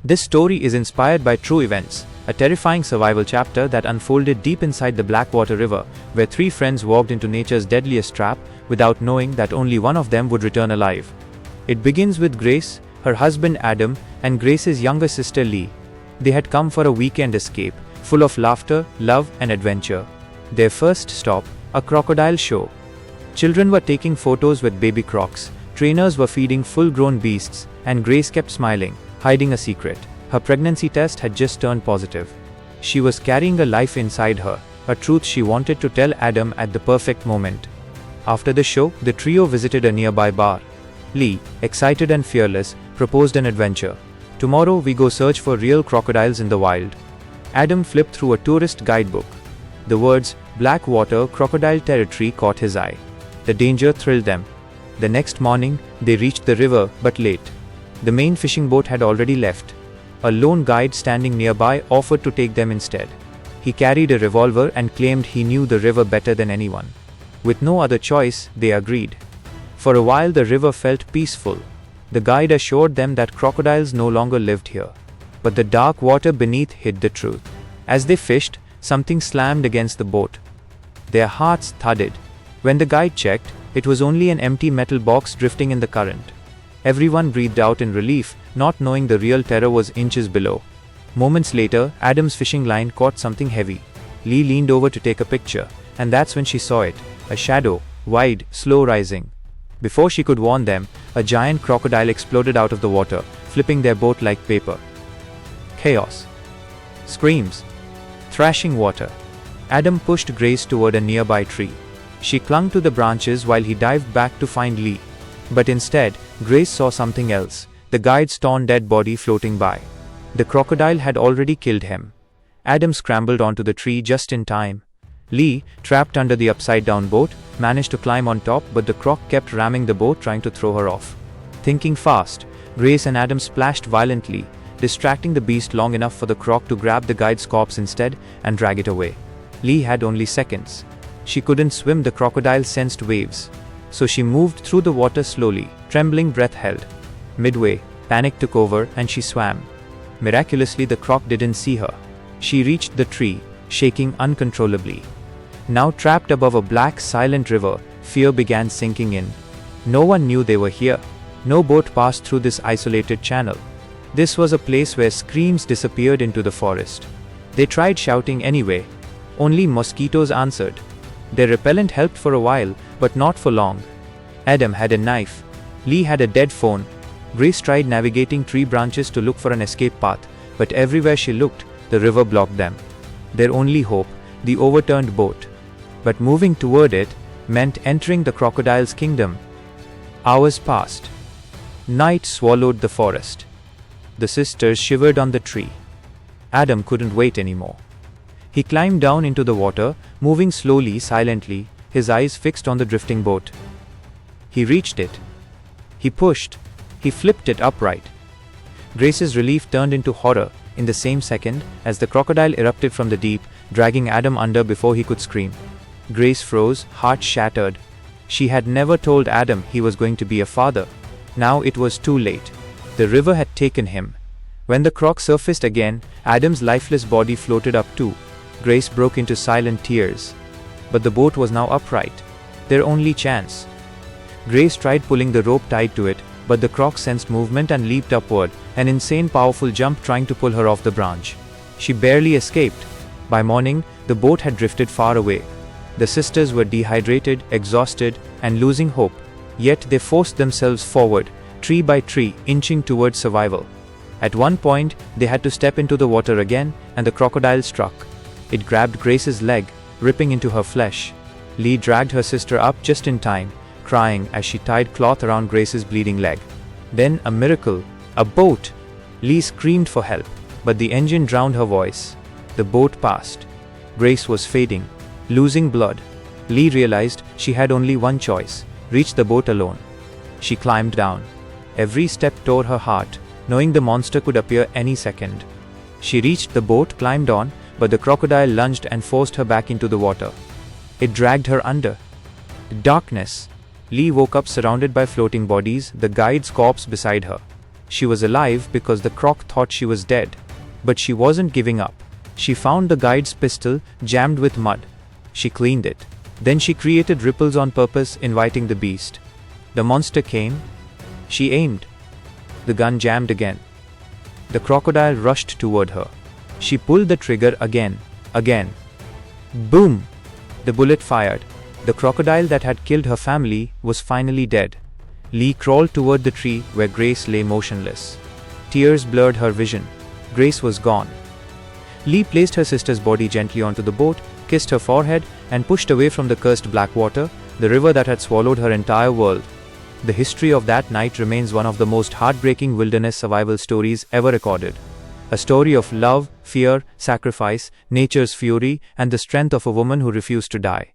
This story is inspired by true events, a terrifying survival chapter that unfolded deep inside the Blackwater River, where three friends walked into nature's deadliest trap without knowing that only one of them would return alive. It begins with Grace, her husband Adam, and Grace's younger sister Lee. They had come for a weekend escape, full of laughter, love, and adventure. Their first stop, a crocodile show. Children were taking photos with baby crocs, trainers were feeding full-grown beasts, and Grace kept smiling, hiding a secret. Her pregnancy test had just turned positive. She was carrying a life inside her, a truth she wanted to tell Adam at the perfect moment. After the show, the trio visited a nearby bar. Lee, excited and fearless, proposed an adventure. "Tomorrow we go search for real crocodiles in the wild." Adam flipped through a tourist guidebook. The words, "Blackwater Crocodile Territory" caught his eye. The danger thrilled them. The next morning, they reached the river, but late. The main fishing boat had already left. A lone guide standing nearby offered to take them instead. He carried a revolver and claimed he knew the river better than anyone. With no other choice, they agreed. For a while the river felt peaceful. The guide assured them that crocodiles no longer lived here. But the dark water beneath hid the truth. As they fished, something slammed against the boat. Their hearts thudded. When the guide checked, it was only an empty metal box drifting in the current. Everyone breathed out in relief, not knowing the real terror was inches below. Moments later, Adam's fishing line caught something heavy. Lee leaned over to take a picture, and that's when she saw it, a shadow, wide, slow rising. Before she could warn them, a giant crocodile exploded out of the water, flipping their boat like paper. Chaos. Screams. Thrashing water. Adam pushed Grace toward a nearby tree. She clung to the branches while he dived back to find Lee. But instead, Grace saw something else, the guide's torn dead body floating by. The crocodile had already killed him. Adam scrambled onto the tree just in time. Lee, trapped under the upside-down boat, managed to climb on top, but the croc kept ramming the boat, trying to throw her off. Thinking fast, Grace and Adam splashed violently, distracting the beast long enough for the croc to grab the guide's corpse instead and drag it away. Lee had only seconds. She couldn't swim, the crocodile sensed waves. So she moved through the water slowly, trembling, breath held. Midway, panic took over and she swam. Miraculously, the croc didn't see her. She reached the tree, shaking uncontrollably. Now trapped above a black, silent river, fear began sinking in. No one knew they were here. No boat passed through this isolated channel. This was a place where screams disappeared into the forest. They tried shouting anyway. Only mosquitoes answered. Their repellent helped for a while, but not for long. Adam had a knife. Lee had a dead phone. Grace tried navigating tree branches to look for an escape path, but everywhere she looked, the river blocked them. Their only hope, the overturned boat. But moving toward it meant entering the crocodile's kingdom. Hours passed. Night swallowed the forest. The sisters shivered on the tree. Adam couldn't wait anymore. He climbed down into the water, moving slowly, silently, his eyes fixed on the drifting boat. He reached it. He pushed. He flipped it upright. Grace's relief turned into horror in the same second as the crocodile erupted from the deep, dragging Adam under before he could scream. Grace froze, heart shattered. She had never told Adam he was going to be a father. Now it was too late. The river had taken him. When the croc surfaced again, Adam's lifeless body floated up too. Grace broke into silent tears. But the boat was now upright, their only chance. Grace tried pulling the rope tied to it, but the croc sensed movement and leaped upward, an insane powerful jump trying to pull her off the branch. She barely escaped. By morning, the boat had drifted far away. The sisters were dehydrated, exhausted, and losing hope, yet they forced themselves forward, tree by tree, inching towards survival. At one point, they had to step into the water again, and the crocodile struck. It grabbed Grace's leg, ripping into her flesh. Lee dragged her sister up just in time, crying as she tied cloth around Grace's bleeding leg. Then a miracle, a boat! Lee screamed for help, but the engine drowned her voice. The boat passed. Grace was fading, losing blood. Lee realized she had only one choice, reach the boat alone. She climbed down. Every step tore her heart, knowing the monster could appear any second. She reached the boat, climbed on, but the crocodile lunged and forced her back into the water. It dragged her under. Darkness. Lee woke up surrounded by floating bodies, the guide's corpse beside her. She was alive because the croc thought she was dead. But she wasn't giving up. She found the guide's pistol jammed with mud. She cleaned it. Then she created ripples on purpose, inviting the beast. The monster came. She aimed. The gun jammed again. The crocodile rushed toward her. She pulled the trigger again. Boom! The bullet fired. The crocodile that had killed her family was finally dead. Lee crawled toward the tree where Grace lay motionless. Tears blurred her vision. Grace was gone. Lee placed her sister's body gently onto the boat, kissed her forehead, and pushed away from the cursed Blackwater, the river that had swallowed her entire world. The history of that night remains one of the most heartbreaking wilderness survival stories ever recorded. A story of love, fear, sacrifice, nature's fury, and the strength of a woman who refused to die.